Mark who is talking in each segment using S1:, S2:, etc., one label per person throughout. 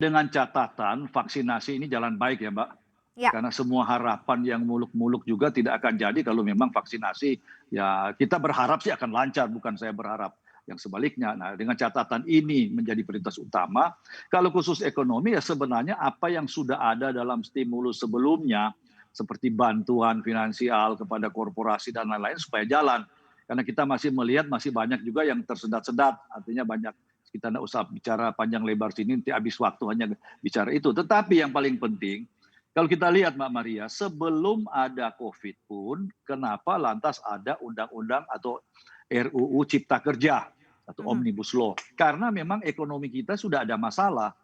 S1: Dengan catatan vaksinasi ini jalan baik ya, Mbak.
S2: Ya,
S1: Karena semua harapan yang muluk-muluk juga tidak akan jadi kalau memang vaksinasi ya kita berharap sih akan lancar, bukan saya berharap yang sebaliknya. Nah, dengan catatan ini menjadi prioritas utama. Kalau khusus ekonomi ya sebenarnya apa yang sudah ada dalam stimulus sebelumnya seperti bantuan finansial kepada korporasi dan lain-lain supaya jalan. Karena kita masih melihat masih banyak juga yang tersendat-sendat, artinya banyak kita tidak usah bicara panjang lebar sini, nanti habis waktu hanya bicara itu. Tetapi yang paling penting, kalau kita lihat Mbak Maria, sebelum ada COVID pun, kenapa lantas ada undang-undang atau RUU Cipta Kerja atau
S2: mhm,
S1: Omnibus Law? Karena memang ekonomi kita sudah ada masalah.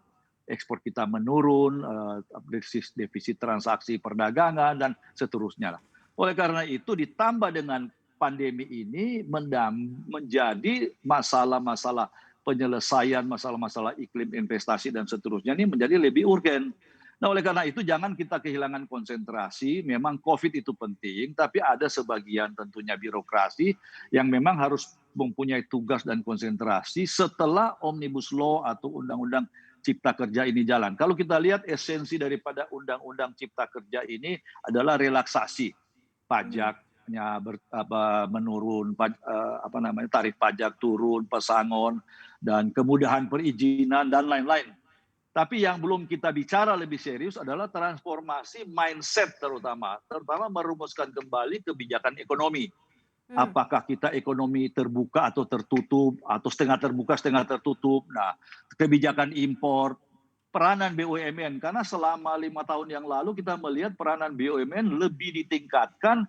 S1: Ekspor kita menurun, defisit transaksi perdagangan, dan seterusnya. Oleh karena itu ditambah dengan pandemi ini menjadi masalah-masalah penyelesaian masalah-masalah iklim investasi dan seterusnya ini menjadi lebih urgen. Nah, oleh karena itu jangan kita kehilangan konsentrasi. Memang COVID itu penting, tapi ada sebagian tentunya birokrasi yang memang harus mempunyai tugas dan konsentrasi setelah Omnibus Law atau Undang-Undang Cipta Kerja ini jalan. Kalau kita lihat esensi daripada Undang-Undang Cipta Kerja ini adalah relaksasi
S2: mhm.
S1: pajaknya menurun, tarif pajak turun, pesangon, dan kemudahan perizinan dan lain-lain. Tapi yang belum kita bicara lebih serius adalah transformasi mindset terutama merumuskan kembali kebijakan ekonomi.
S2: Mmm,
S1: Apakah kita ekonomi terbuka atau tertutup, atau setengah terbuka, setengah tertutup. Nah, kebijakan impor, peranan BUMN, karena selama 5 tahun yang lalu kita melihat peranan BUMN lebih ditingkatkan.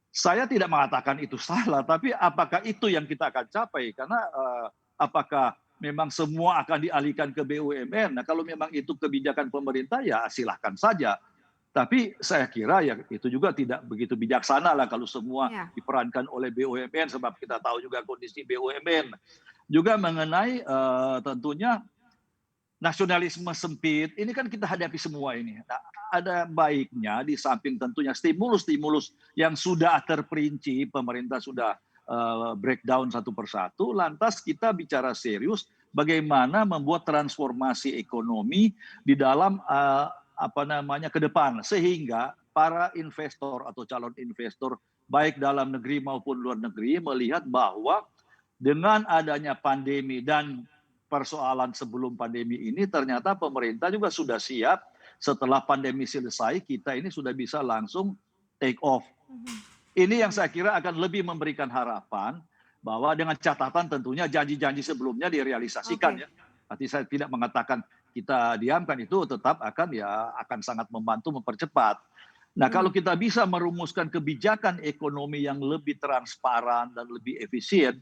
S1: Saya tidak mengatakan itu salah, tapi apakah itu yang kita akan capai? Karena apakah memang semua akan dialihkan ke BUMN? Nah, kalau memang itu kebijakan pemerintah, ya silahkan saja. Tapi saya kira ya itu juga tidak begitu bijaksana lah kalau semua
S2: iya,
S1: diperankan oleh BUMN, sebab kita tahu juga kondisi BUMN. Juga mengenai tentunya nasionalisme sempit, ini kan kita hadapi semua ini. Nah, ada baiknya di samping tentunya stimulus-stimulus yang sudah terperinci, pemerintah sudah breakdown satu persatu, lantas kita bicara serius bagaimana membuat transformasi ekonomi di dalam ke depan, sehingga para investor atau calon investor baik dalam negeri maupun luar negeri melihat bahwa dengan adanya pandemi dan persoalan sebelum pandemi ini, ternyata pemerintah juga sudah siap setelah pandemi selesai, kita ini sudah bisa langsung take off.
S2: mhm,
S1: Ini yang
S2: mhm,
S1: saya kira akan lebih memberikan harapan bahwa dengan catatan tentunya janji-janji sebelumnya direalisasikan
S2: oke,
S1: ya. Nanti saya tidak mengatakan kita diamkan, itu tetap akan sangat membantu mempercepat. Nah, kalau
S2: mhm.
S1: kita bisa merumuskan kebijakan ekonomi yang lebih transparan dan lebih efisien,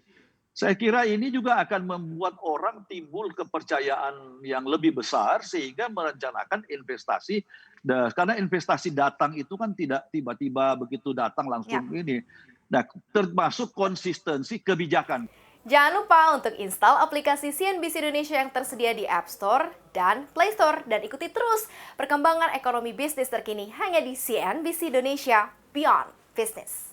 S1: saya kira ini juga akan membuat orang timbul kepercayaan yang lebih besar sehingga merencanakan investasi. Karena investasi datang itu kan tidak tiba-tiba begitu datang
S2: Ya.
S1: langsung ini. Nah, termasuk konsistensi kebijakan.
S2: Jangan lupa untuk install aplikasi CNBC Indonesia yang tersedia di App Store dan Play Store dan ikuti terus perkembangan ekonomi bisnis terkini hanya di CNBC Indonesia Beyond Business.